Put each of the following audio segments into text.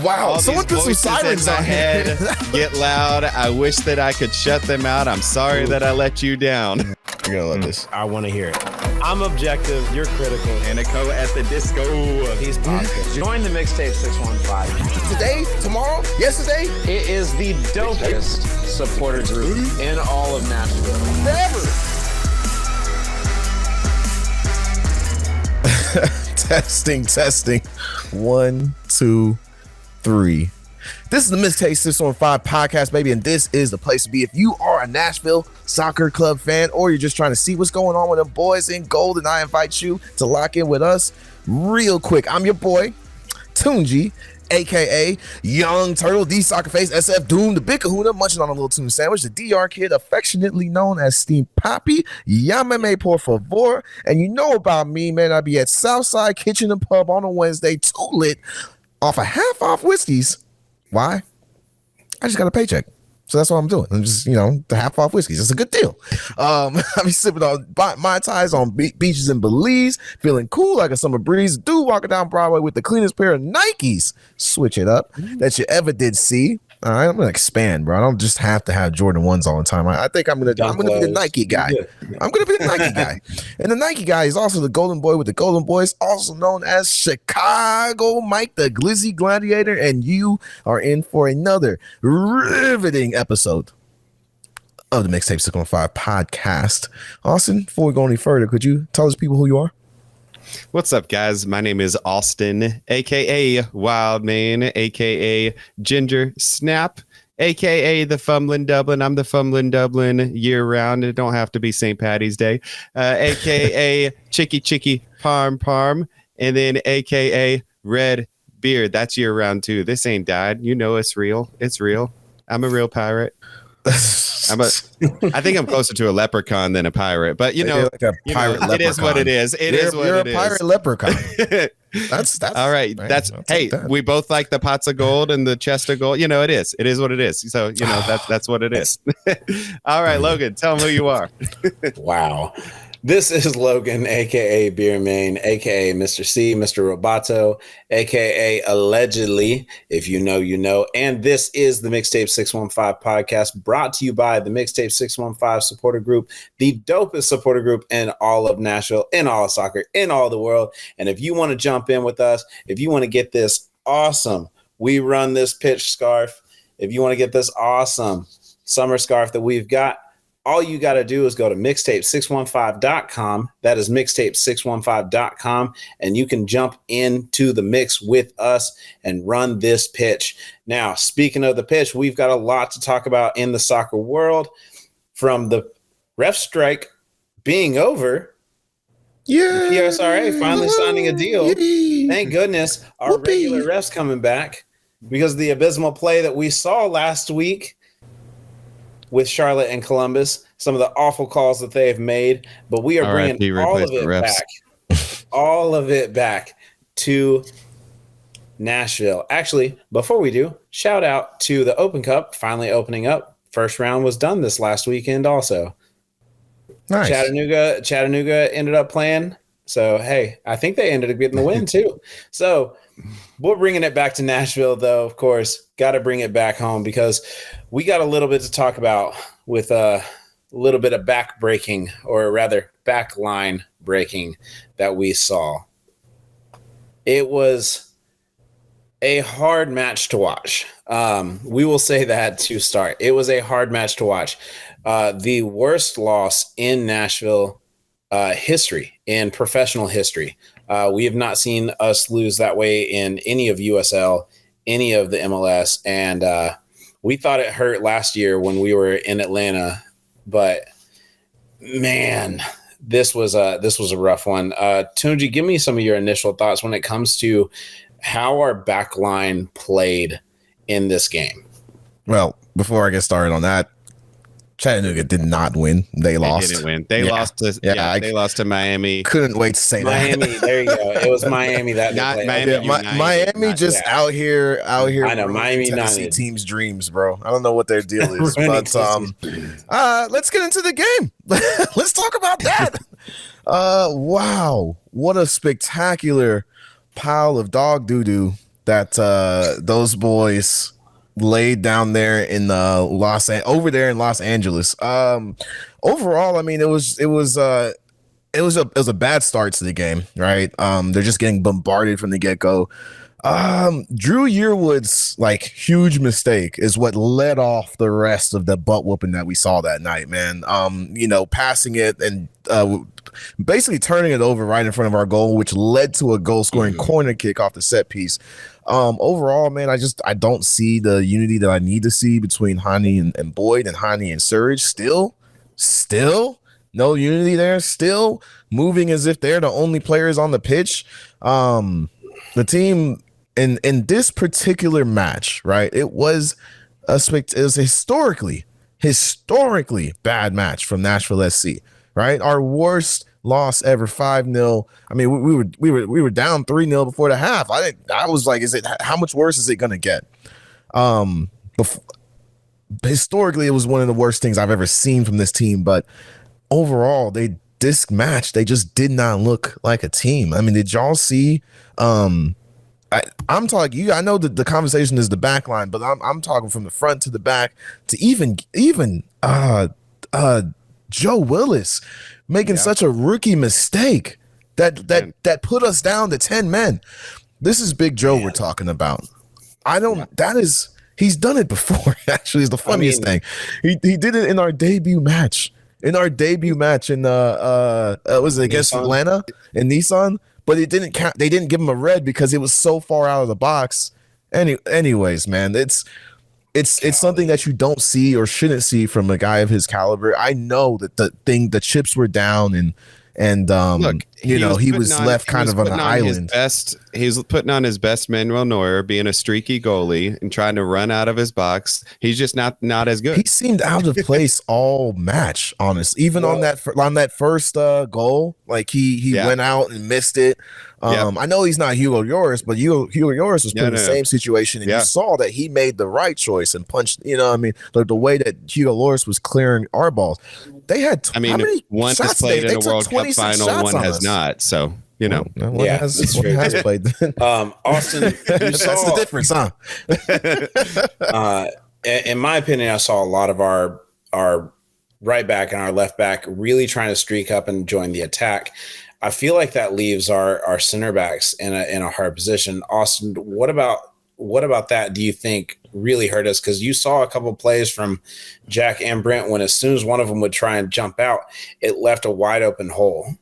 Wow, All someone put some sirens on head. Get loud. I wish that I could shut them out. I'm sorry that I let you down. You're gonna love this. I want to hear it. I'm objective. You're critical. Anico at the disco. He's positive. Join the Mixtape 615. Today, tomorrow, yesterday, It is the dopest supporter group in all of Nashville. forever. Testing. 1, 2, 3. This is the Mixtape 615 podcast, baby, and this is the place to be. If you are a Nashville Soccer Club fan or you're just trying to see what's going on with the boys in gold, and I invite you to lock in with us real quick. I'm your boy, Tunji, a.k.a. Young Turtle, the Soccer Face, SF Doom, the Big Kahuna, munching on a little tuna sandwich, the DR Kid, affectionately known as Steam Papi, Yamame por favor, and you know about me, man, I be at Southside Kitchen and Pub on a Wednesday, too lit, off of half-off whiskeys. Why? I just got a paycheck. So that's what I'm doing. I'm just, the half-off whiskeys. It's a good deal. I be sipping on Mai Tais on beaches in Belize, feeling cool like a summer breeze. Dude walking down Broadway with the cleanest pair of Nikes. Switch it up that you ever did see. All right, I'm gonna expand, bro. I don't just have to have Jordan 1s all the time. I think I'm gonna be the Nike guy. I'm gonna be the Nike guy, and the Nike guy is also the Golden Boy with the Golden Boys, also known as Chicago Mike, the Glizzy Gladiator, and you are in for another riveting episode of the Mixtape 615 podcast. Austin, before we go any further, could you tell us people who you are? What's up, guys? My name is Austin, a.k.a. Wildman, a.k.a. Ginger Snap, a.k.a. the Fumblin' Dublin. I'm the Fumblin' Dublin year-round. It don't have to be St. Patty's Day. A.k.a. Chicky Parm, and then a.k.a. Red Beard. That's year-round, too. This ain't died. You know it's real. It's real. I'm a real pirate. I think I'm closer to a leprechaun than a pirate, but like a pirate leprechaun. It is what it is. You're a pirate leprechaun. That's all right. Hey, we both like the pots of gold and the chest of gold. It is what it is. So that's what it is. All right, Logan, tell them who you are. Wow. This is Logan, a.k.a. Beer Main, a.k.a. Mr. C, Mr. Roboto, a.k.a. Allegedly, if you know, you know. And this is the Mixtape 615 podcast, brought to you by the Mixtape 615 supporter group, the dopest supporter group in all of Nashville, in all of soccer, in all the world. And if you want to jump in with us, if you want to get this awesome We Run This Pitch scarf, if you want to get this awesome summer scarf that we've got, all you got to do is go to mixtape615.com. That is mixtape615.com. And you can jump into the mix with us and run this pitch. Now, speaking of the pitch, we've got a lot to talk about in the soccer world, from the ref strike being over. Yeah. The PSRA finally signing a deal. Thank goodness. Our regular refs coming back, because of the abysmal play that we saw last week with Charlotte and Columbus, some of the awful calls that they have made, but we are bringing all of it back to Nashville. Actually, before we do, shout out to the Open Cup finally opening up. First round was done this last weekend also. Nice. Chattanooga ended up playing. So, hey, I think they ended up getting the win too. So we're bringing it back to Nashville, though, of course. Got to bring it back home, because we got a little bit to talk about with a little bit of backline breaking that we saw. It was a hard match to watch. We will say that to start. It was a hard match to watch. The worst loss in Nashville history, in professional history. We have not seen us lose that way in any of USL, any of the MLS, and we thought it hurt last year when we were in Atlanta, but man, this was a rough one. Tunji, give me some of your initial thoughts when it comes to how our backline played in this game. Well, before I get started on that, Chattanooga did not win. They lost. They didn't win. They lost to they lost to Miami. Couldn't wait to say Miami, that. there you go. It was Miami that not Miami. Miami just out here. I know Miami Tennessee team's dreams, bro. I don't know what their deal is, but let's get into the game. Let's talk about that. Wow, what a spectacular pile of dog doo-doo that those boys laid down there in Los Angeles. Overall, I mean, it was a bad start to the game, right? They're just getting bombarded from the get-go. Drew Yearwood's like huge mistake is what led off the rest of the butt whooping that we saw that night, man. Passing it and basically turning it over right in front of our goal, which led to a goal scoring corner kick off the set piece. Overall, man, I don't see the unity that I need to see between Hany and Boyd and Hany and Surge. Still no unity there. Still moving as if they're the only players on the pitch. The team in this particular match, right? It was a historically bad match from Nashville SC, right? Our worst loss ever, 5-0. I mean, we were down 3-0 before the half. I was like, how much worse is it gonna get? Historically, it was one of the worst things I've ever seen from this team, but overall, this match, they just did not look like a team. I mean, did y'all see? I'm talking. I know that the conversation is the back line, but I'm talking from the front to the back to even Joe Willis making such a rookie mistake that put us down to 10 men. This is Big Joe we're talking about. He's done it before. Actually, is the funniest thing. He did it in our debut match. Was it against Atlanta in Nissan? But it didn't count. They didn't give him a red because it was so far out of the box. Anyways, man, it's something that you don't see or shouldn't see from a guy of his caliber. I know that the chips were down and look, he was left kind of on an island. He's putting on his best Manuel Neuer, being a streaky goalie and trying to run out of his box. He's just not as good. He seemed out of place all match, honestly. Even on that first goal, like he went out and missed it. I know he's not Hugo Lloris, but Hugo Lloris was put in the same situation, and you saw that he made the right choice and punched. The way that Hugo Lloris was clearing our balls. They had. One has played in a World Cup final, one has not. So one has played. Austin, that's the difference, huh? In my opinion, I saw a lot of our right back and our left back really trying to streak up and join the attack. I feel like that leaves our center backs in a hard position. Austin, what about that? Do you think really hurt us? Because you saw a couple of plays from Jack and Brent when as soon as one of them would try and jump out, it left a wide open hole.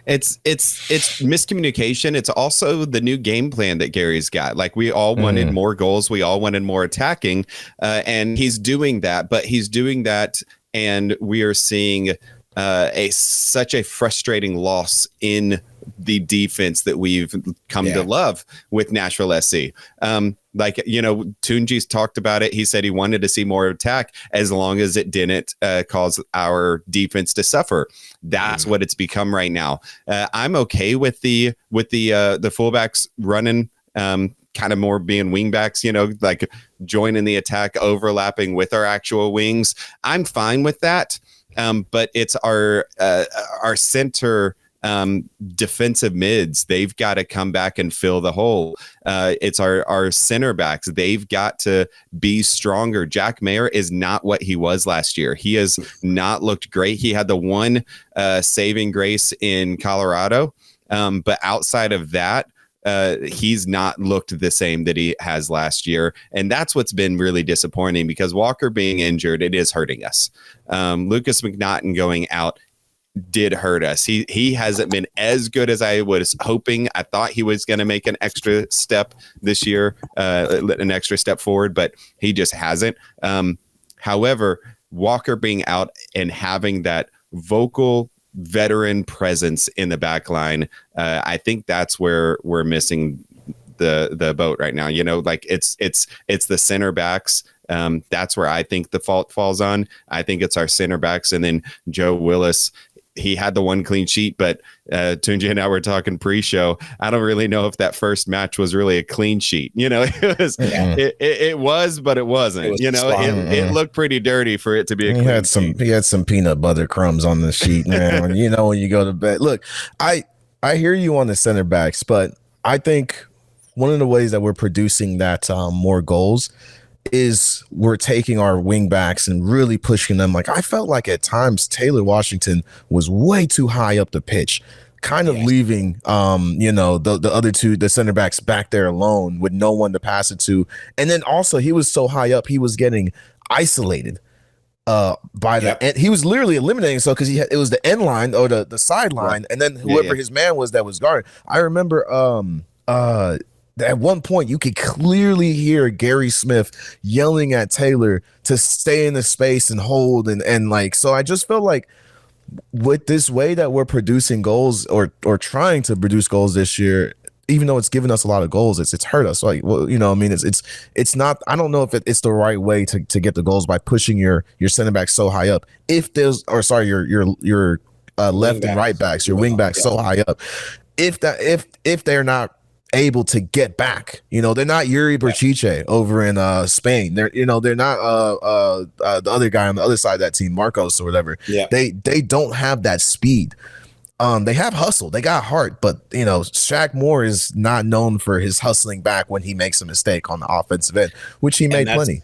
It's miscommunication. It's also the new game plan that Gary's got. Like, we all wanted more goals. We all wanted more attacking. And he's doing that, but he's doing that. And we are seeing such a frustrating loss in the defense that we've come to love with Nashville SC. Tunji's talked about it. He said he wanted to see more attack as long as it didn't cause our defense to suffer. That's what it's become right now. I'm okay with the fullbacks running, kind of more being wingbacks, like joining the attack, overlapping with our actual wings. I'm fine with that. But it's our center defensive mids. They've got to come back and fill the hole. It's our center backs. They've got to be stronger. Jack Mayer is not what he was last year. He has not looked great. He had the one saving grace in Colorado. But outside of that, he's not looked the same that he has last year. And that's what's been really disappointing, because Walker being injured, it is hurting us. Lucas McNaughton going out did hurt us. He hasn't been as good as I was hoping. I thought he was going to make an extra step this year, an extra step forward, but he just hasn't. However, Walker being out and having that vocal veteran presence in the back line, I think that's where we're missing the boat right now. It's the center backs. That's where I think the fault falls on. I think it's our center backs, and then Joe Willis. He had the one clean sheet, but Tunji and I were talking pre-show. I don't really know if that first match was really a clean sheet. It was, but it wasn't. It looked pretty dirty for it to be a clean sheet. He had some peanut butter crumbs on the sheet, man. when you go to bed. Look, I hear you on the center backs, but I think one of the ways that we're producing that more goals is we're taking our wing backs and really pushing them. Like I felt like at times Taylor Washington was way too high up the pitch, kind of leaving the other two, the center backs back there alone with no one to pass it to. And then also he was so high up, he was getting isolated by the end. He was literally eliminating, so because it was the end line or the sideline, and then whoever his man was that was guarded. I remember at one point you could clearly hear Gary Smith yelling at Taylor to stay in the space and hold, and like, so I just felt like with this way that we're producing goals or trying to produce goals this year, even though it's given us a lot of goals, it's hurt us. Like, well, I mean, it's not. I don't know if it's the right way to get the goals by pushing your center back so high up. If there's, or sorry, your left and right backs, your wing backs so high up. If they're not able to get back, they're not Yuri Berchiche over in Spain. They're they're not the other guy on the other side of that team, Marcos or whatever. Yeah, they don't have that speed. They have hustle, they got heart, but Shaq Moore is not known for his hustling back when he makes a mistake on the offensive end, which he made plenty.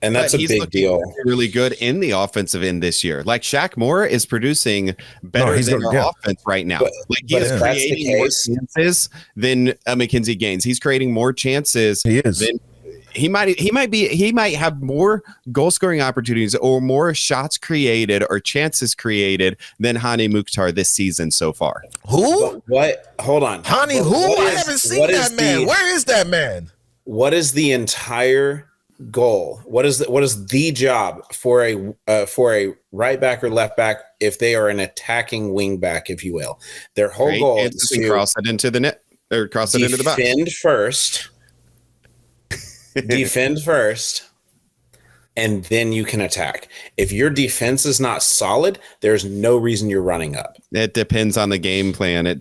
And that's a big deal. Really good in the offensive end this year. Like Shaq Moore is producing better than our offense right now. He is creating more chances than Mackenzie Gaines. He's creating more chances. He is. Than he might have more goal scoring opportunities or more shots created or chances created than Hany Mukhtar this season so far. Who? What? Hold on. Hany who? I haven't seen that man. Where is that man? What is the entire goal? What is the job for a right back or left back if they are an attacking wing back, if you will? Their whole goal is to cross it into the net or cross it into the box. Defend first, and then you can attack. If your defense is not solid, there's no reason you're running up. It depends on the game plan. It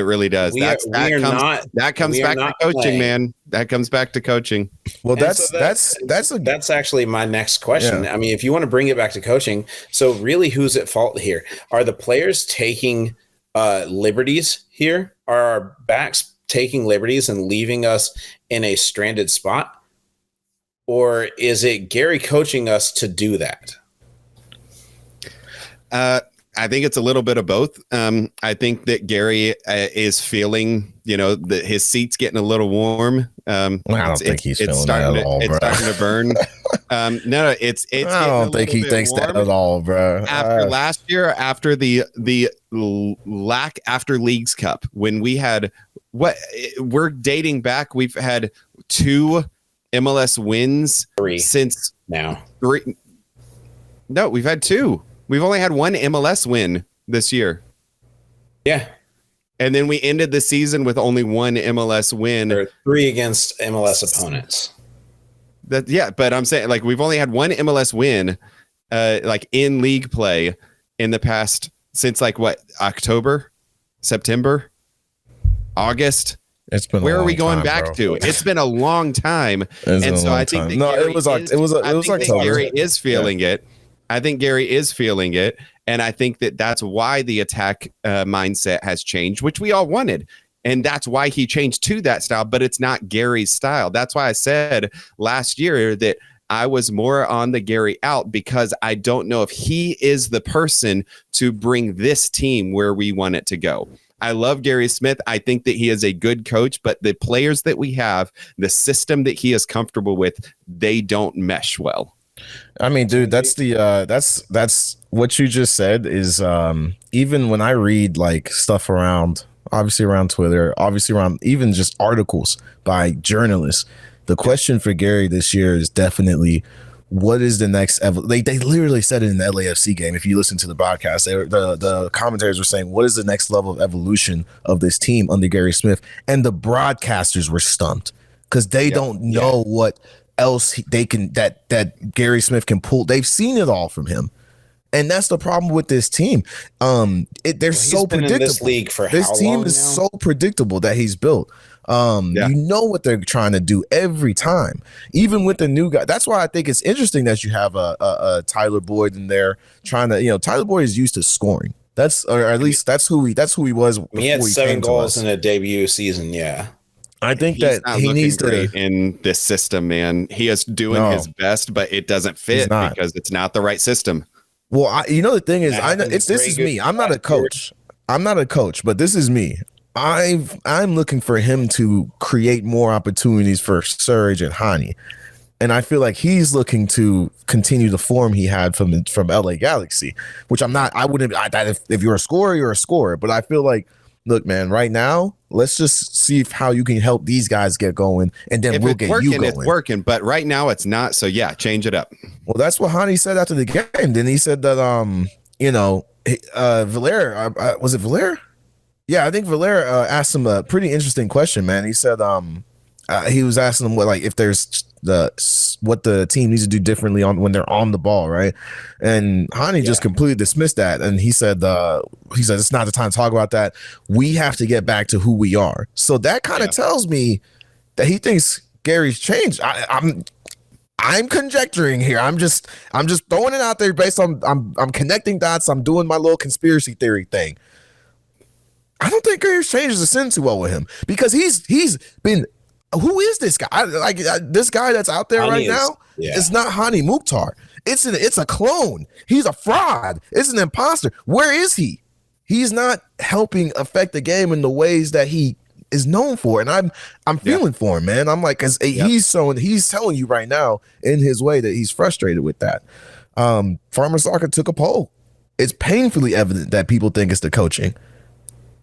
really does. That comes back to coaching, man. That comes back to coaching. Well, that's actually my next question. Yeah. I mean, if you want to bring it back to coaching, so really who's at fault here? Are the players taking liberties here? Are our backs taking liberties and leaving us in a stranded spot? Or is it Gary coaching us to do that? I think it's a little bit of both. I think that Gary is feeling, his seat's getting a little warm. I don't think he's feeling that at all, bro. It's starting to burn. No, it's. I don't think he thinks that at all, bro. After last year, after the lack after Leagues Cup, when we had we're dating back, we've had 2 MLS wins since now. 3. No, we've had 2. We've only had 1 MLS win this year. Yeah. And then we ended the season with only 1 MLS win. There are 3 against MLS opponents. But I'm saying, like, we've only had 1 MLS win, like in league play in the past since October, September, August. It's been. Where are we going back to? It's been a long time, and so I think it was October. Gary is feeling it. I think Gary is feeling it, and I think that's why the attack mindset has changed, which we all wanted, and that's why he changed to that style. But it's not Gary's style. That's why I said last year that I was more on the Gary out, because I don't know if he is the person to bring this team where we want it to go. I love Gary Smith. I think that he is a good coach, but the players that we have, the system that he is comfortable with, they don't mesh well. I mean, dude, that's what you just said is even when I read like stuff around Twitter, obviously around even just articles by journalists, the question for Gary this year is definitely, what is the next they literally said it in the LAFC game. If you listen to the broadcast, the commentators were saying, what is the next level of evolution of this team under Gary Smith? And the broadcasters were stumped because they don't know what else they can that Gary Smith can pull. They've seen it all from him. And that's the problem with this team. They're so predictable. In this league for this team is so predictable that he's built. You know what they're trying to do every time, even with the new guy. That's why I think it's interesting that you have a Tyler Boyd in there trying to. Tyler Boyd is used to scoring. or at least that's who he was. He had before 7 came to goals us. in a debut season. Yeah. I think He's that not he looking needs great to. in this system, man. He is doing No. his best, but it doesn't fit not. because it's not the right system. Well, the thing is, That I know happened this very is good me. I'm not a last year. coach. I'm not a coach, but this is me. I'm looking for him to create more opportunities for Surge and Hany. And I feel like he's looking to continue the form he had from LA Galaxy, which I'm not. I wouldn't. If you're a scorer, you're a scorer. But I feel like, look, man, right now, let's just see how you can help these guys get going, and then we'll get you going. It's working, but right now it's not. So yeah, change it up. Well, that's what Hany said after the game. Then he said that Valera, was it Valera? Yeah, I think Valera asked him a pretty interesting question, man. He said he was asking him if there's what the team needs to do differently when they're on the ball, right? And Hany just completely dismissed that, and he said it's not the time to talk about that. We have to get back to who we are. So that kind of tells me that he thinks Gary's changed. I'm conjecturing here. I'm just throwing it out there based on I'm connecting dots. I'm doing my little conspiracy theory thing. I don't think Gary's changed the sentence too well with him because he's been. Who is this guy? This guy that's out there right now. It's not Hany Mukhtar. It's a clone. He's a fraud. It's an imposter. Where is he? He's not helping affect the game in the ways that he is known for, and I'm feeling for him, man. I'm like, cause he's telling you right now in his way that he's frustrated with that. Farmer Soccer took a poll. It's painfully evident that people think it's the coaching.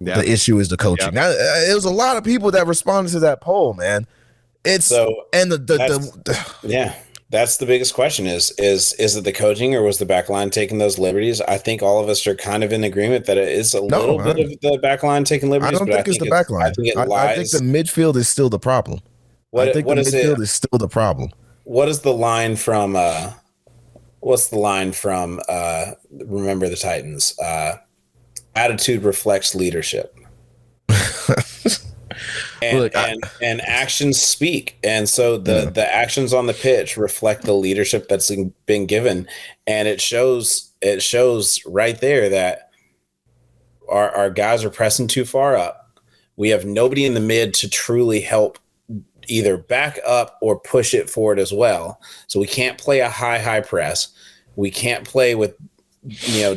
Yeah. The issue is the coaching. Now, it was a lot of people that responded to that poll, man. That's the biggest question is it the coaching or was the backline taking those liberties? I think all of us are kind of in agreement that it is a little bit of the backline taking liberties. I don't think it's the backline. I think the midfield is still the problem. I think the midfield is still the problem. What is the line from Remember the Titans? Attitude reflects leadership. And actions speak. And so the actions on the pitch reflect the leadership that's been given. And it shows right there that our guys are pressing too far up. We have nobody in the mid to truly help either back up or push it forward as well. So we can't play a high press. We can't play with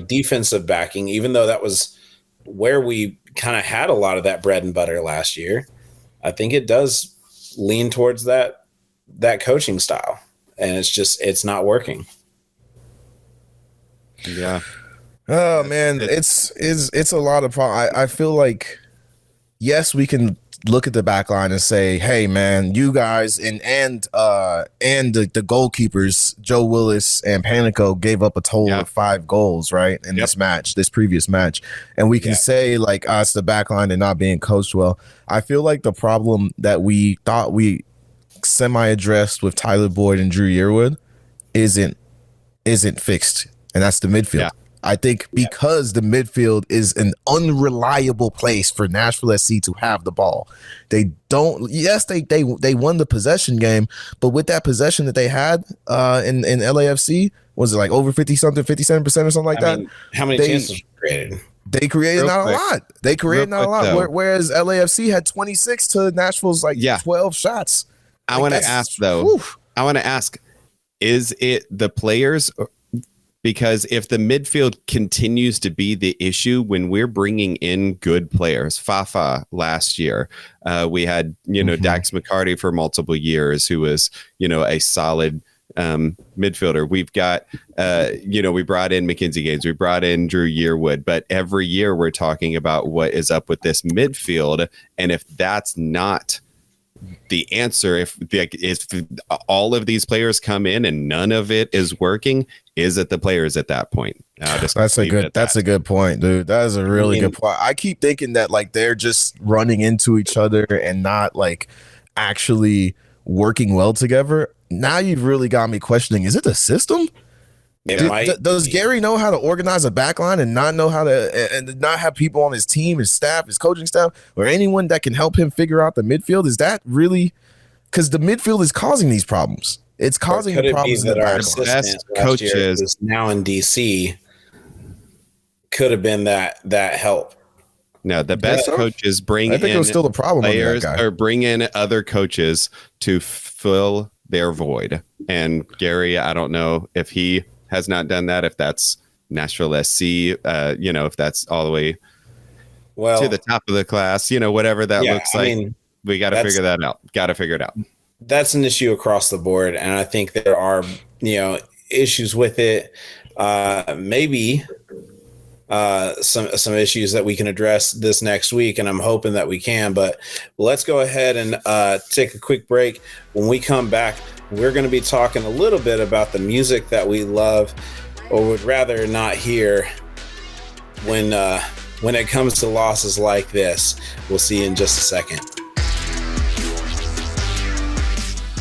defensive backing, even though that was where we kind of had a lot of that bread and butter last year. I think it does lean towards that coaching style, and it's not working. Yeah. Oh man, it's a lot of problem. I feel like, yes, we can look at the back line and say, hey man, you guys and the goalkeepers, Joe Willis and Panico, gave up a total of 5 goals, right? In this previous match. And we can say it's the back line and not being coached well. I feel like the problem that we thought we semi-addressed with Tyler Boyd and Drew Yearwood isn't fixed. And that's the midfield. Yeah. I think because the midfield is an unreliable place for Nashville SC to have the ball. They don't. Yes, they won the possession game, but with that possession that they had in LAFC, was it over 50-something, 57% or something like that? How many chances were created? They created not a lot. They created not a lot. Whereas LAFC had 26 to Nashville's 12 shots. I want to ask though. I want to ask: is it the players? Because if the midfield continues to be the issue when we're bringing in good players, Fafa last year, we had, Dax McCarty for multiple years, who was, a solid midfielder. We've got, we brought in Mackenzie Gaines, we brought in Drew Yearwood, but every year we're talking about what is up with this midfield. And if that's not the answer, if all of these players come in and none of it is working, is it the players at that point? That's a good point, dude. That is a really good point. I keep thinking that they're just running into each other and not actually working well together. Now you've really got me questioning, is it the system? Does Gary know how to organize a backline and not know how to and not have people on his team, his staff, his coaching staff, or anyone that can help him figure out the midfield? Is that really, because the midfield is causing these problems? It's causing the problems that our assistant coaches is now in DC. could have been that help. No, the best coaches bring I think it was in still the problem players under that guy. or bring in other coaches to fill their void. And Gary, I don't know if he has not done that, if that's Nashville SC, if that's all the way to the top of the class, whatever that looks like. I mean, we got to figure that out. Got to figure it out. That's an issue across the board. And I think there are, issues with it. Maybe some issues that we can address this next week, and I'm hoping that we can. But let's go ahead and take a quick break. When we come back, we're going to be talking a little bit about the music that we love or would rather not hear when it comes to losses like this. We'll see you in just a second.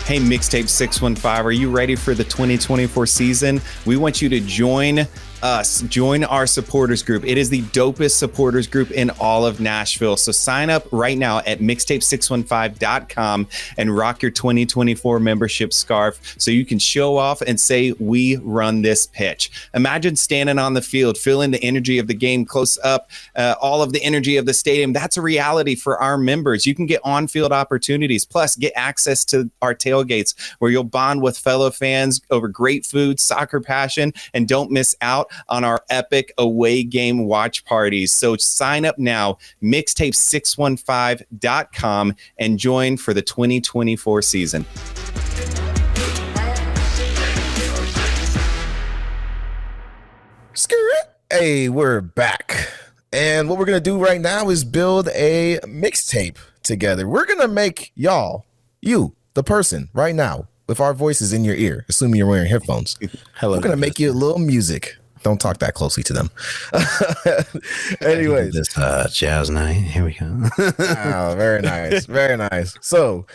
Hey, Mixtape 615, are you ready for the 2024 season? We want you to join us. Join our supporters group. It is the dopest supporters group in all of Nashville. So sign up right now at mixtape615.com and rock your 2024 membership scarf so you can show off and say, we run this pitch. Imagine standing on the field, feeling the energy of the game close up, all of the energy of the stadium. That's a reality for our members. You can get on-field opportunities, plus get access to our tailgates where you'll bond with fellow fans over great food, soccer passion, and don't miss out on our epic away game watch parties. So sign up now, mixtape615.com, and join for the 2024 season. Hey, we're back. And what we're going to do right now is build a mixtape together. We're going to make you, the person, right now, with our voices in your ear, assuming you're wearing headphones. Hello. We're going to make you a little music. Don't talk that closely to them. Anyways. This jazz night. Here we go. Oh, very nice. Very nice. So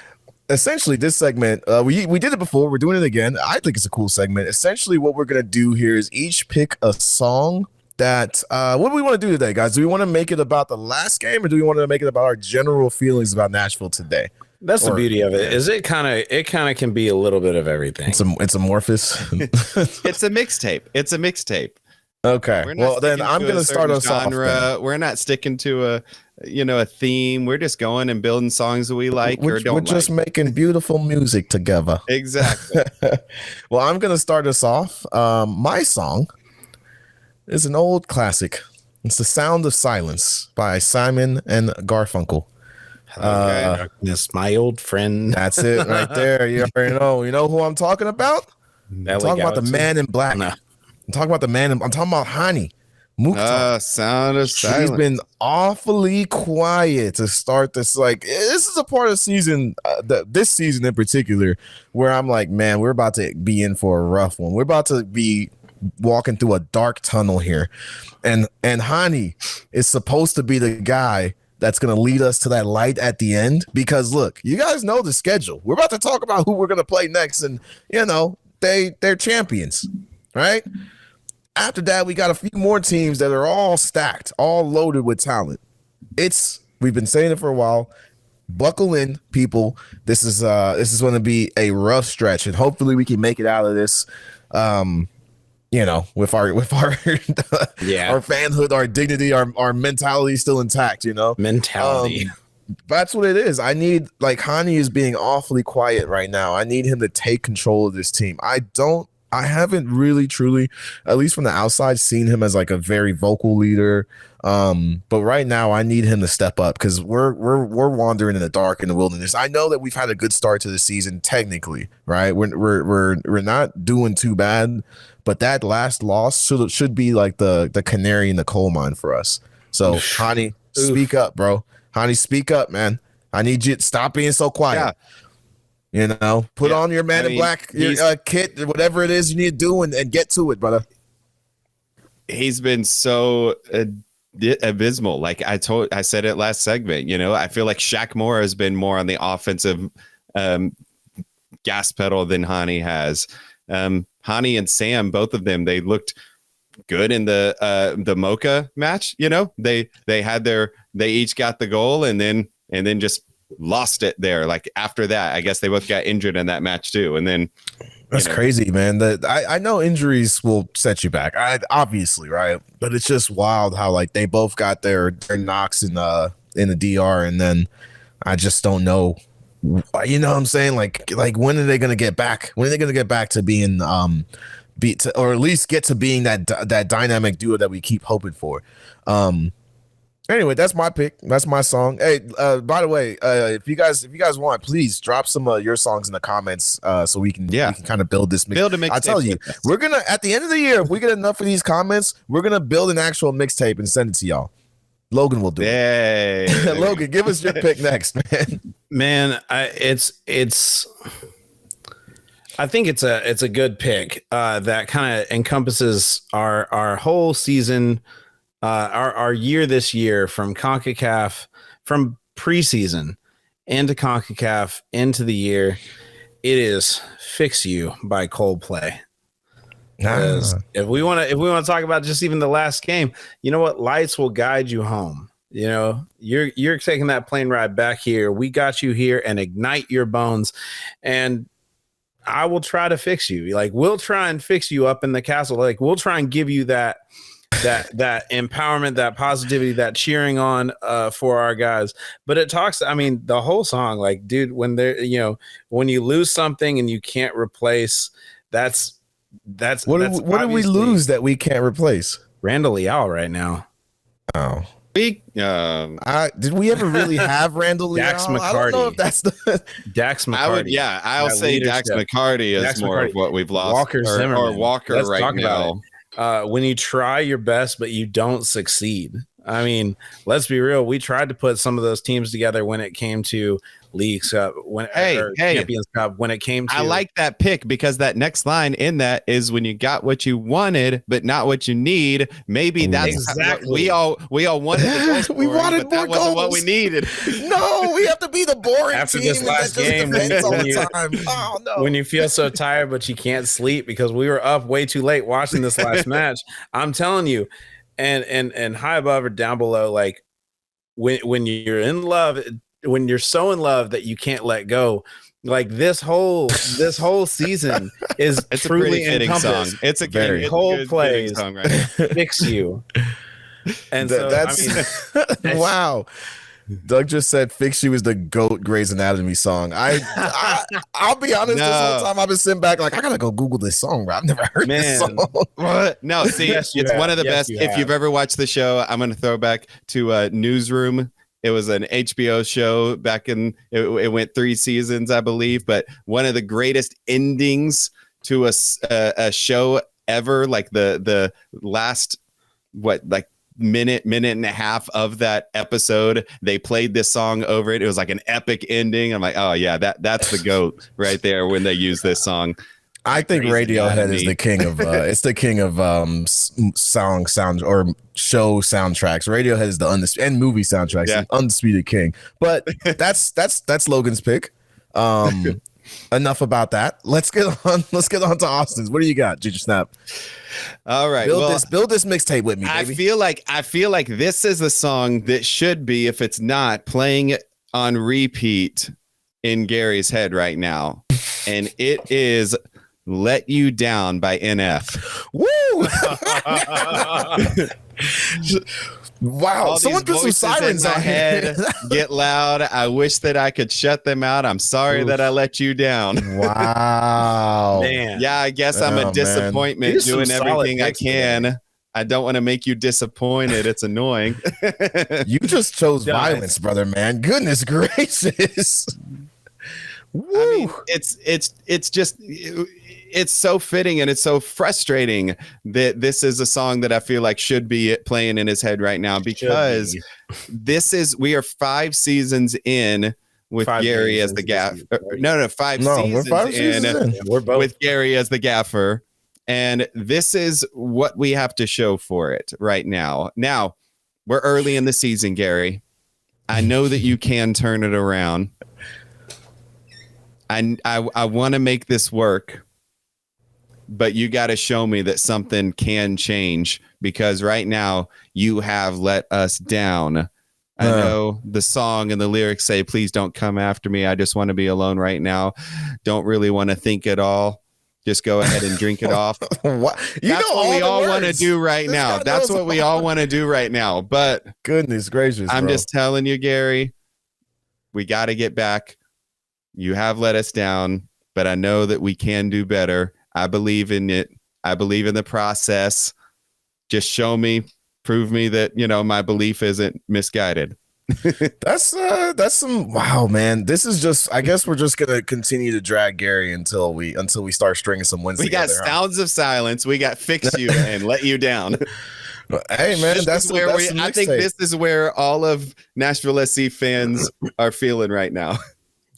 essentially this segment, we did it before. We're doing it again. I think it's a cool segment. Essentially what we're going to do here is each pick a song that, what do we want to do today, guys? Do we want to make it about the last game or do we want to make it about our general feelings about Nashville today? That's the beauty of it. Is it kind of can be a little bit of everything. It's amorphous. It's a mixtape. It's a mixtape. Okay. Well, then I'm going to start us off. We're not sticking to a theme. We're just going and building songs that we like or don't like. We're just making beautiful music together. Exactly. Well, I'm going to start us off. My song is an old classic. It's The Sound of Silence by Simon and Garfunkel. Darkness, my old friend. That's it right there. You already know. You know who I'm talking about? I'm talking about the Man in Black. No. I'm talking about I'm talking about Hany. Sound of Silence. She's been awfully quiet to start this. Like, this is a part of the season, this season in particular, where I'm like, man, we're about to be in for a rough one. We're about to be walking through a dark tunnel here. And Hany is supposed to be the guy that's going to lead us to that light at the end. Because, look, you guys know the schedule. We're about to talk about who we're going to play next. And, they're champions, right? After that, we got a few more teams that are all stacked, all loaded with talent. We've been saying it for a while. Buckle in, people. This is going to be a rough stretch, and hopefully we can make it out of this. With our our fanhood, our dignity, our mentality still intact. Mentality. That's what it is. I need, Hany is being awfully quiet right now. I need him to take control of this team. I haven't really truly, at least from the outside, seen him as a very vocal leader. But right now I need him to step up because we're wandering in the dark in the wilderness. I know that we've had a good start to the season technically, right? We're not doing too bad, but that last loss should be like the canary in the coal mine for us. So Hany, speak up, bro. Hany, speak up, man. I need you to stop being so quiet. Yeah. Put on your Man in Black kit, whatever it is you need to do, and get to it, brother. He's been so abysmal. Like I said it last segment. I feel like Shaq Moore has been more on the offensive gas pedal than Hany has. Hany and Sam, both of them, they looked good in the Mocha match. They each got the goal and then just lost it there. Like after that, I guess they both got injured in that match too. And then That's crazy, man. That I know injuries will set you back. Obviously, right? But it's just wild how like they both got their knocks in the DR, and then I just don't know. You know what I'm saying? Like when are they gonna get back? When are they gonna get back to being or at least get to being that dynamic duo that we keep hoping for? Anyway, that's my pick. That's my song. Hey, by the way, if you guys want, please drop some of your songs in the comments so we can kind of build this build a mixtape. I tell you, we're gonna at the end of the year, if we get enough of these comments, we're gonna build an actual mixtape and send it to y'all. Logan will do it. Logan, give us your pick next, man. Man, I think it's a good pick that kind of encompasses our whole season. Our year this year from CONCACAF, from preseason into CONCACAF into the year, it is "Fix You" by Coldplay. Because if we want to talk about just even the last game, you know what? Lights will guide you home. You know, you're taking that plane ride back here. We got you here, and ignite your bones, and I will try to fix you. Like, we'll try and fix you up in the castle. Like, we'll try and give you that empowerment, that positivity, that cheering on for our guys. But it talks, I mean, the whole song, like, dude, when when you lose something and you can't replace, that's what did we lose that we can't replace? Randall Leal right now. Oh. Did we ever really have Randall Leal? Dax McCarty. I don't know if that's the Dax McCarty. I'll say Dax McCarty is more of what we've lost. Walker Zimmerman. Or Walker. Let's right now. When you try your best but you don't succeed. I mean, let's be real. We tried to put some of those teams together when it came to League Cup, Champions Cup. When it came to, I like that pick because that next line in that is when you got what you wanted but not what you need. Maybe that's exactly we all wanted. We wanted more goals. Wasn't what we needed. No, we have to be the boring after team this last game. When you feel so tired but you can't sleep because we were up way too late watching this last match. I'm telling you. And high above or down below, like when you're in love, when you're so in love that you can't let go, like this whole season is it's truly a pretty fitting song. It's a very Coldplay's song, right? Fix You, and wow. Doug just said "Fix You" is the GOAT Grey's Anatomy song. I'll be honest. This whole time I've been sitting back like I gotta go Google this song, bro. I've never heard this song. What? No, see, it's one of the best. If you've ever watched the show, I'm gonna throw back to Newsroom. It was an HBO show back in. It went 3 seasons, I believe, but one of the greatest endings to a show ever. Like the last minute and a half of that episode, they played this song over it. It was like an epic ending. I'm like, oh yeah, that's the GOAT right there when they use this song. I think Radiohead is the king of it's the king of sound or show soundtracks. Radiohead is the and movie soundtracks, the undisputed king. But that's Logan's pick. Enough about that. Let's get on to Austin's. What do you got, Ginger Snap? All right, build this mixtape with me, baby. I feel like this is the song that should be, if it's not, playing on repeat in Gary's head right now, and it is "Let You Down" by NF. Woo! Wow, all someone put some sirens in my on head. Get loud. I wish that I could shut them out. I'm sorry that I let you down. Wow. Man. Yeah, I guess I'm a disappointment doing everything I can. Today. I don't want to make you disappointed. It's annoying. You just chose violence, brother, man. Goodness gracious. Woo. I mean, it's just it's so fitting and it's so frustrating that this is a song that I feel like should be playing in his head right now, because we are 5 seasons in with Gary as the gaffer. No, 5 seasons in. We're both with Gary as the gaffer. And this is what we have to show for it right now. Now, we're early in the season, Gary. I know that you can turn it around. I want to make this work. But you got to show me that something can change, because right now you have let us down. I know the song and the lyrics say, "Please don't come after me. I just want to be alone right now. Don't really want to think at all." just go ahead and drink it off. What? That's what we all want to do right now. That's what we all want to do right now. But goodness gracious, I'm bro. just telling you, Gary, we got to get back. You have let us down, but I know that we can do better. I believe in it. I believe in the process. Just show me, prove me that, my belief isn't misguided. That's some wow, man. This is just, I guess we're just gonna continue to drag Gary until we start stringing some wins. We together, got sounds of silence. We got fix you and let you down. Hey man, I think this is where all of Nashville SC fans are feeling right now.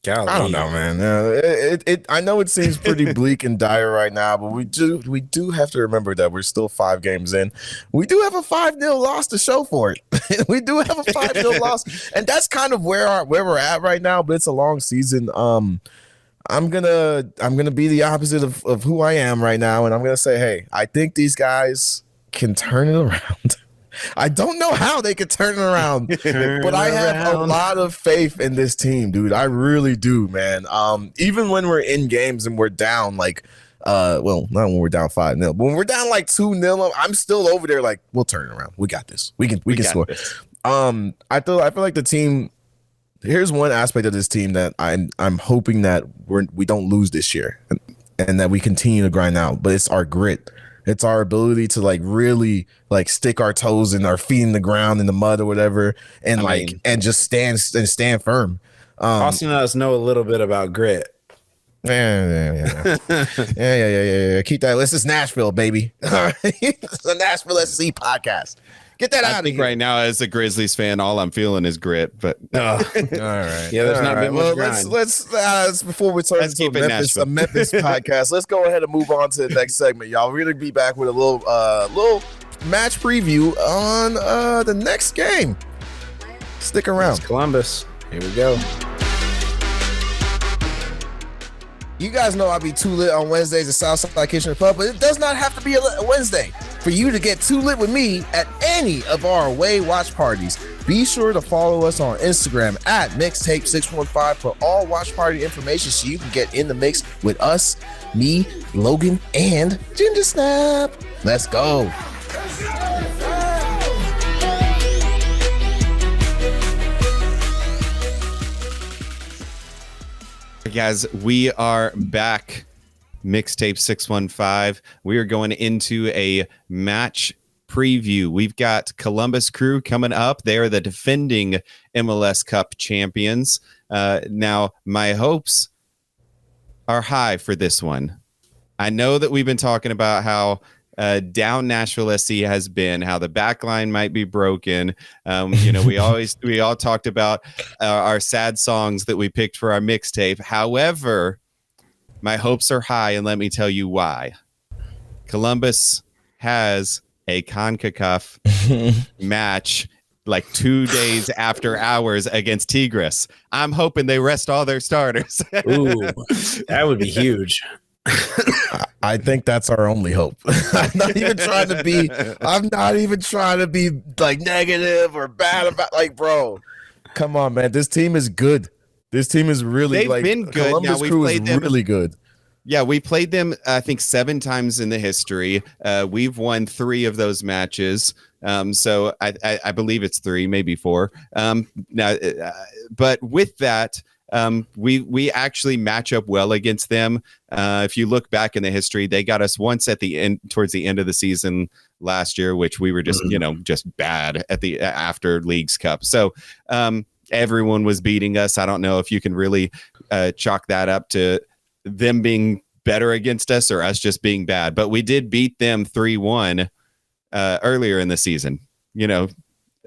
Golly. I don't know, man. I know it seems pretty bleak and dire right now, but we do have to remember that we're still 5 games in. We do have a 5-0 loss to show for it. We do have a 5-0 loss, and that's kind of where we're at right now. But it's a long season. I'm gonna be the opposite of who I am right now, and I'm gonna say, hey, I think these guys can turn it around. I don't know how they could turn it around, but I have a lot of faith in this team, dude. I really do, man. Even when we're in games and we're down, like, well, not when we're down 5-0, but when we're down like 2-0, I'm still over there like, we'll turn it around. We got this. We can score. This. I feel like the team. Here's one aspect of this team that I'm hoping that we don't lose this year, and that we continue to grind out. But it's our grit. It's our ability to like really like stick our toes and our feet in the ground in the mud or whatever, and and just stand firm. Austin and us know a little bit about grit. Yeah. Keep that. This is Nashville, baby. All right, it's a Nashville SC podcast. Get that out of here. I think right now, as a Grizzlies fan, all I'm feeling is grit. But all right, yeah, there's not been much grind. Let's before we turn into a Memphis podcast, let's go ahead and move on to the next segment, y'all. We're gonna be back with a little match preview on the next game. Stick around. It's Columbus. Here we go. You guys know I be too lit on Wednesdays at Southside Kitchen Pub, but it does not have to be a Wednesday for you to get too lit with me at any of our away watch parties. Be sure to follow us on Instagram at Mixtape615 for all watch party information so you can get in the mix with us, me, Logan, and Ginger Snap. Let's go. Guys, we are back. Mixtape 615. We are going into a match preview. We've got Columbus Crew coming up. They're the defending MLS Cup champions. Now, my hopes are high for this one. I know that we've been talking about how down Nashville SC has been, how the backline might be broken. We all talked about our sad songs that we picked for our mixtape. However, my hopes are high, and let me tell you why. Columbus has a CONCACAF match like 2 days after ours against Tigres. I'm hoping they rest all their starters. Ooh, that would be huge. I think that's our only hope. I'm not even trying to be like negative or bad about, like, bro, come on, man. This team is good. This team is really been good. Columbus Crew is really good. Yeah, we played them, I think, 7 times in the history. We've won 3 of those matches. So I believe it's 3, maybe 4. But with that, we actually match up well against them. If you look back in the history, they got us once at the end, towards the end of the season last year, which we were just, just bad at the after Leagues Cup. So everyone was beating us. I don't know if you can really chalk that up to them being better against us or us just being bad, but we did beat them 3-1 earlier in the season, in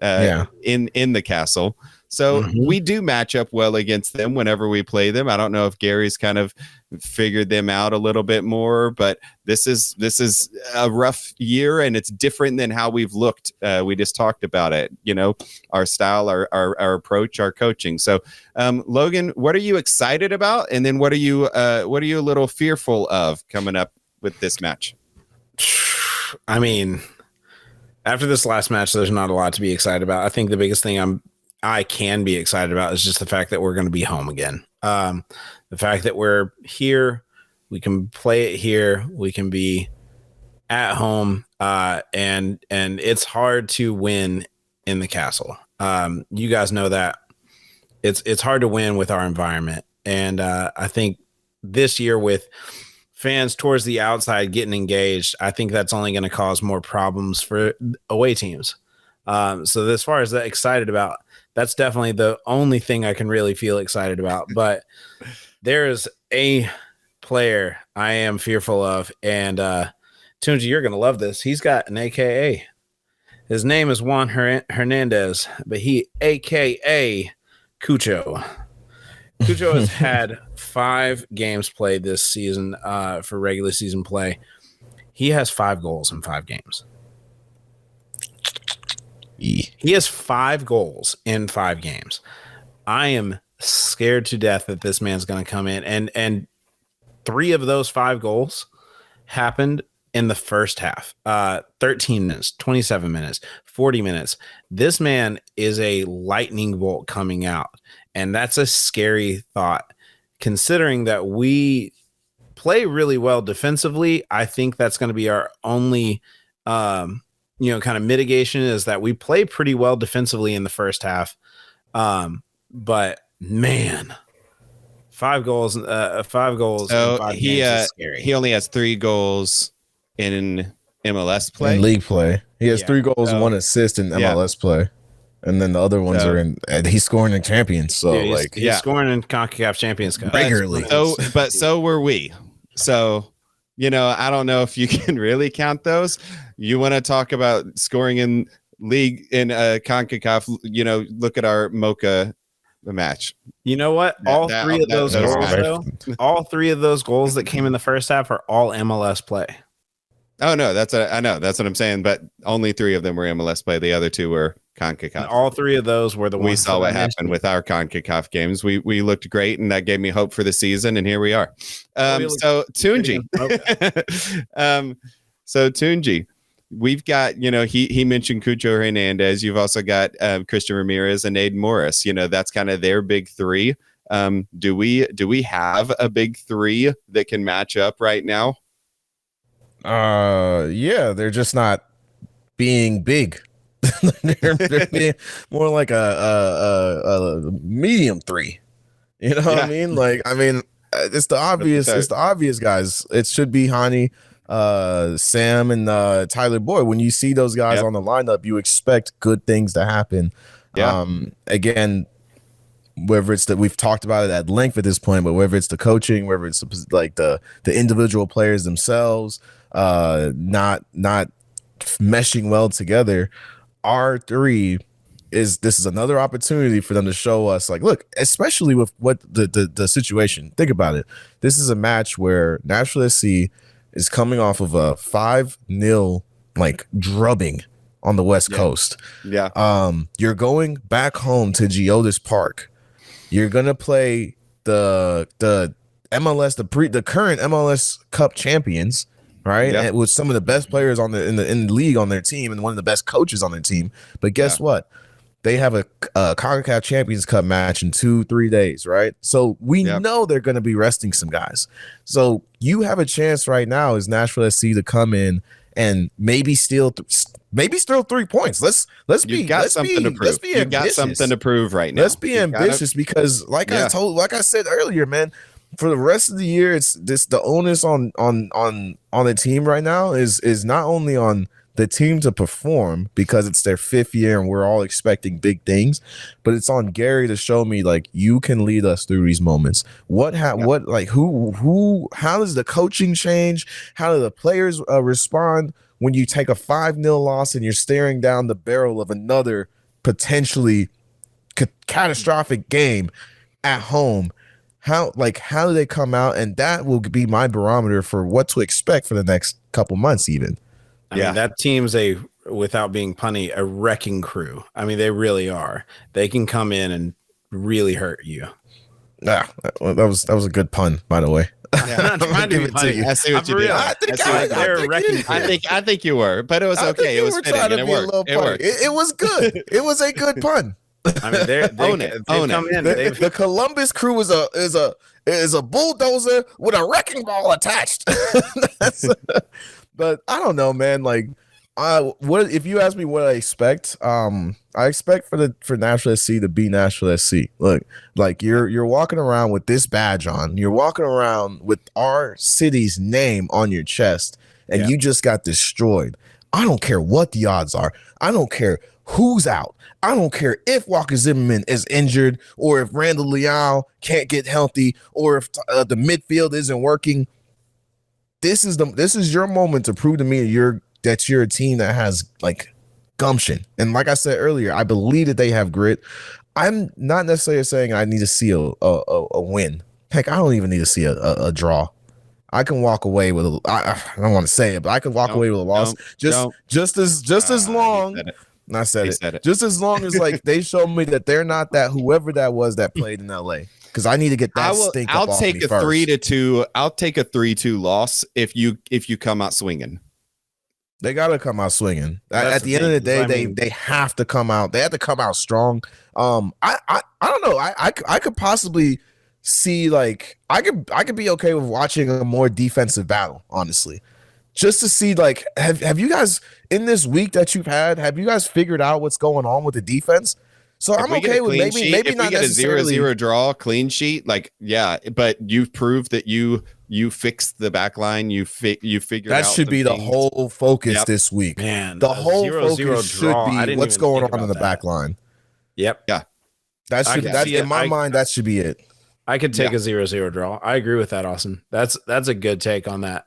the castle. So we do match up well against them whenever we play them. I don't know if Gary's kind of figured them out a little bit more, but this is a rough year, and it's different than how we've looked. We just talked about it, our style, our approach, our coaching. So, Logan, what are you excited about? And then what are you a little fearful of coming up with this match? I mean, after this last match, there's not a lot to be excited about. I think the biggest thing I can be excited about is just the fact that we're going to be home again. The fact that we're here, We can play it here. We can be at home, and it's hard to win in the Castle. You guys know that it's hard to win with our environment, and I think this year with fans towards the outside getting engaged, I think that's only going to cause more problems for away teams. So as far as that excited about, that's definitely the only thing I can really feel excited about. But there is a player I am fearful of, and Tunji, you're going to love this. He's got an AKA. His name is Juan Hernandez, but he AKA Cucho. Cucho has had 5 games played this season for regular season play. He has 5 goals in 5 games. He has 5 goals in 5 games. I am scared to death that this man's going to come in, and 3 of those 5 goals happened in the first half. 13 minutes, 27 minutes, 40 minutes. This man is a lightning bolt coming out, and that's a scary thought considering that we play really well defensively. I think that's going to be our only kind of mitigation, is that we play pretty well defensively in the first half. But man, 5 goals, 5 goals. So in 5 games is scary. he only has 3 goals in MLS play. In league play. He has 3 goals and 1 assist in MLS play. And then the other ones are in, and he's scoring in Champions. So he's scoring in CONCACAF Champions Cup regularly. So were we. So, I don't know if you can really count those. You want to talk about scoring in league in CONCACAF, look at our Mocha match. You know what? All 3 of those goals that came in the first half are all MLS play. Oh no, I know. That's what I'm saying. But only 3 of them were MLS play. The other 2 were CONCACAF. And all 3 of those were the ones we saw what happened with our CONCACAF games. We looked great, and that gave me hope for the season. And here we are. So Tunji, Tunji, we've got he mentioned Cucho Hernandez. You've also got Christian Ramirez and Aiden Morris. That's kind of their big 3. Do we have a big 3 that can match up right now? Yeah, they're just not being big. they're being more like a medium 3. What I mean? It's the obvious. It's the obvious guys. It should be Hany, Sam, and Tyler Boyd. When you see those guys on the lineup, you expect good things to happen. Again, whether it's that we've talked about it at length at this point, but whether it's the coaching, whether it's the individual players themselves, not meshing well together, R3 this is another opportunity for them to show us, look, especially with what the situation. Think about it. This is a match where Nashville SC is coming off of a 5-0 drubbing on the West Coast. You're going back home to Geodis Park. You're gonna play the MLS, the current MLS Cup champions, right? And with some of the best players in the league on their team, and one of the best coaches on their team. But guess what? They have a CONCACAF Champions Cup match in 2-3 days, right? So we know they're going to be resting some guys. So you have a chance right now as Nashville SC to come in and maybe steal 3 points. Let's be ambitious. You got something to prove right now. Let's be ambitious because, I said earlier, man, for the rest of the year, it's the onus on the team right now is not only on the team to perform because it's their 5th year and we're all expecting big things, but it's on Gary to show me you can lead us through these moments. How does the coaching change? How do the players respond when you take a 5-0 loss and you're staring down the barrel of another potentially catastrophic game at home? How do they come out? And that will be my barometer for what to expect for the next couple months even. I mean, that team's without being punny, a wrecking crew. I mean, they really are. They can come in and really hurt you. That was a good pun, by the way. I'm not trying to be funny. I see what you did. I think you were, but it was okay. It was fitting. It worked. It was good. It was a good pun. I mean, they've Own it. come in. The Columbus Crew is a bulldozer with a wrecking ball attached. But I don't know, man. Like, what if you ask me what I expect? I expect for Nashville SC to be Nashville SC. Look, like you're walking around with this badge on. You're walking around with our city's name on your chest, and you just got destroyed. I don't care what the odds are. I don't care who's out. I don't care if Walker Zimmerman is injured or if Randall Leal can't get healthy or if the midfield isn't working. This is your moment to prove to me that you're a team that has like gumption. And like I said earlier, I believe that they have grit. I'm not necessarily saying I need to see a win. Heck, I don't even need to see a draw. I can walk away with I don't want to say it, but I can walk away with a loss. Just as long. And I said it. Just as long as like they show me that they're not that whoever that was that played in LA. Because I need to get that stink up off me first. I'll take a 3-2 loss if you come out swinging. They got to come out swinging. At the end of the day, they have to come out. They have to come out strong. I don't know. I could possibly see like I could be okay with watching a more defensive battle, honestly. Just to see like have you guys in this week that you've had, have you guys figured out what's going on with the defense? So I'm okay with maybe not necessarily a 0-0 draw, clean sheet, like but you've proved that you fixed the back line, you figured out that should be the whole focus this week. Man, the whole focus should be what's going on in the back line. Yep. Yeah. That's in my mind, that should be it. I could take a 0-0 draw. I agree with that, Austin. That's a good take on that.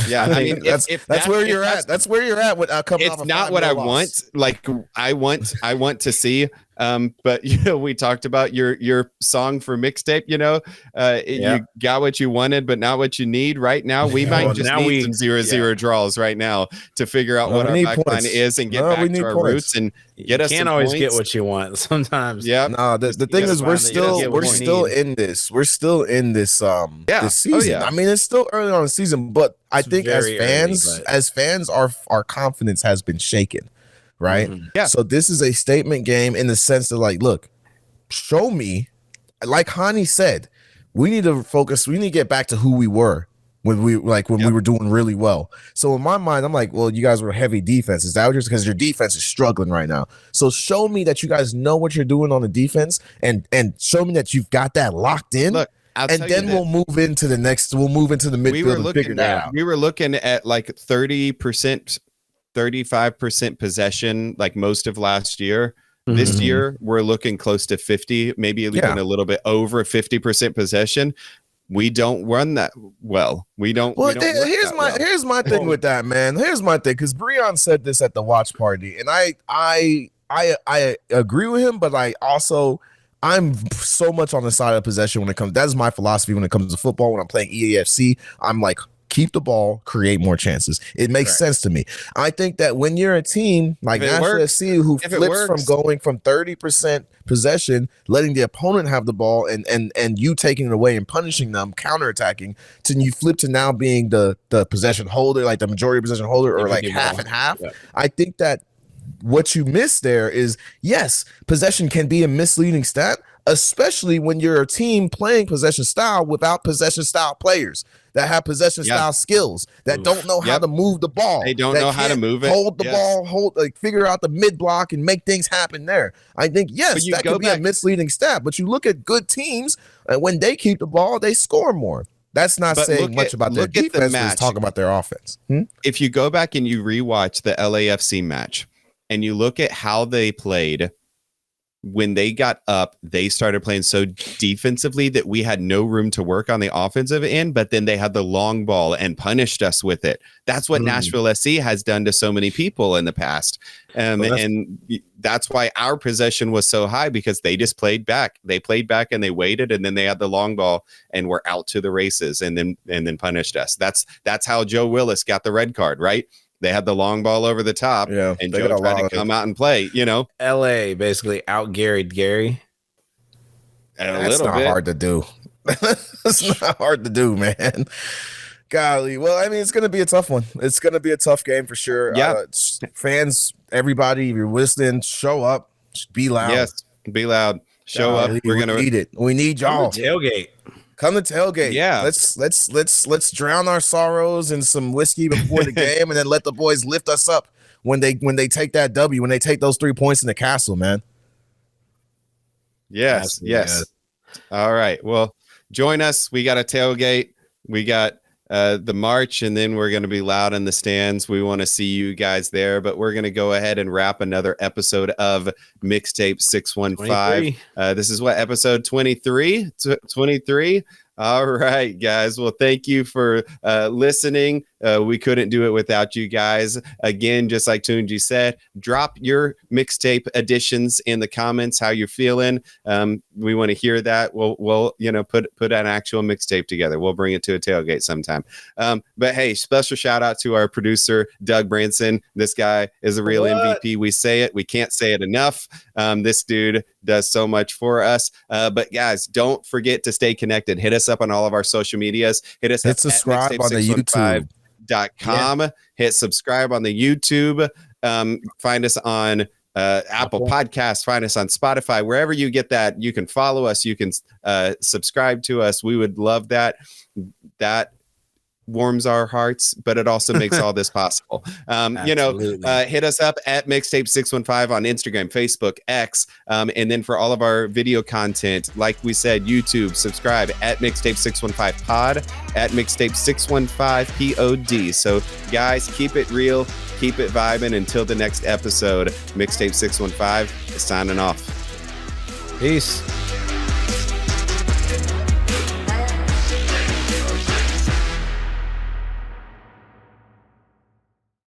Yeah, I mean that's where you're at. That's where you're at with coming off. It's not what I want. Like I want to see. But we talked about your song for Mixtape. You got what you wanted, but not what you need right now. We might just need some 0-0 draws right now to figure out what our backline is and get back to our roots and get us. You can't always get what you want sometimes. Yeah. No, the thing is we're still in this. We're still in this this season. Oh, yeah. I mean, it's still early on in the season, but I think as fans, our confidence has been shaken. Right. Mm-hmm. Yeah. So this is a statement game in the sense that, like, look, show me, like Hany said, we need to focus. We need to get back to who we were when we were doing really well. So in my mind, I'm like, well, you guys were heavy defense. Is that what you're, because your defense is struggling right now. So show me that you guys know what you're doing on the defense and show me that you've got that locked in. Look, and then we'll move into the midfield and figure that out. We were looking at like 30%. 35% possession like most of last year. Mm-hmm. This year we're looking close to 50, maybe even a little bit over 50% possession. We don't run that well. We don't. Well, here's my thing with that, man. Here's my thing, because Breon said this at the watch party, and I agree with him, but I'm so much on the side of possession when it comes. That's my philosophy when it comes to football. When I'm playing EAFC, I'm like, keep the ball, create more chances. It makes sense to me. I think that when you're a team like Nashville SC who flips from going from 30% possession, letting the opponent have the ball and you taking it away and punishing them, counterattacking, to you flip to now being the possession holder, like the majority possession holder, or like half and half. Yeah. I think that what you miss there is, yes, possession can be a misleading stat, especially when you're a team playing possession style without possession style players that have possession style skills, that don't know how to move the ball. They don't know how to move it. Hold the ball, figure out the mid block and make things happen there. I think, yes, that could be a misleading stat, but you look at good teams, when they keep the ball, they score more. That's not saying much about their defense. Let's talk about their offense. If you go back and you rewatch the LAFC match and you look at how they played, when they got up, they started playing so defensively that we had no room to work on the offensive end, but then they had the long ball and punished us with it. That's what Nashville SC has done to so many people in the past. And that's why our possession was so high, because they just played back. They played back and they waited, and then they had the long ball and were out to the races and then punished us. That's how Joe Willis got the red card, right? They had the long ball over the top, and Joe tried to come out and play, LA basically out-Gary'd Gary. That's not hard to do. It's not hard to do, man. Golly. Well, I mean, it's going to be a tough one. It's going to be a tough game for sure. Yeah. Fans, everybody, if you're listening, show up. Be loud. Yes, be loud. Show up. We need it. We need y'all. Tailgate. Come to tailgate. Yeah. Let's drown our sorrows in some whiskey before the game, and then let the boys lift us up when they take that W, when they take those 3 points in the castle, man. Yes. All right. Well, join us. We got a tailgate. We got the march, and then we're going to be loud in the stands. We want to see you guys there, but we're going to go ahead and wrap another episode of Mixtape 615. This is what, episode 23? 23? All right, guys. Well, thank you for listening. We couldn't do it without you guys. Again, just like Tunji said, drop your mixtape additions in the comments, how you're feeling. We want to hear that. We'll put an actual mixtape together. We'll bring it to a tailgate sometime. But hey, special shout out to our producer, Doug Branson. This guy is a real MVP. We say it. We can't say it enough. This dude does so much for us. But guys, don't forget to stay connected. Hit us up on all of our social medias. Hit subscribe on the YouTube. .com. Hit subscribe on the YouTube. Find us on Apple Podcasts. Find us on Spotify. Wherever you get that, you can follow us. You can subscribe to us. We would love that. That warms our hearts, but it also makes all this possible. Hit us up at Mixtape 615 on Instagram, Facebook, X, and then for all of our video content, like we said, YouTube, subscribe at Mixtape 615 Pod, at Mixtape 615 POD. So guys, keep it real, keep it vibing. Until the next episode, Mixtape 615 is signing off. Peace.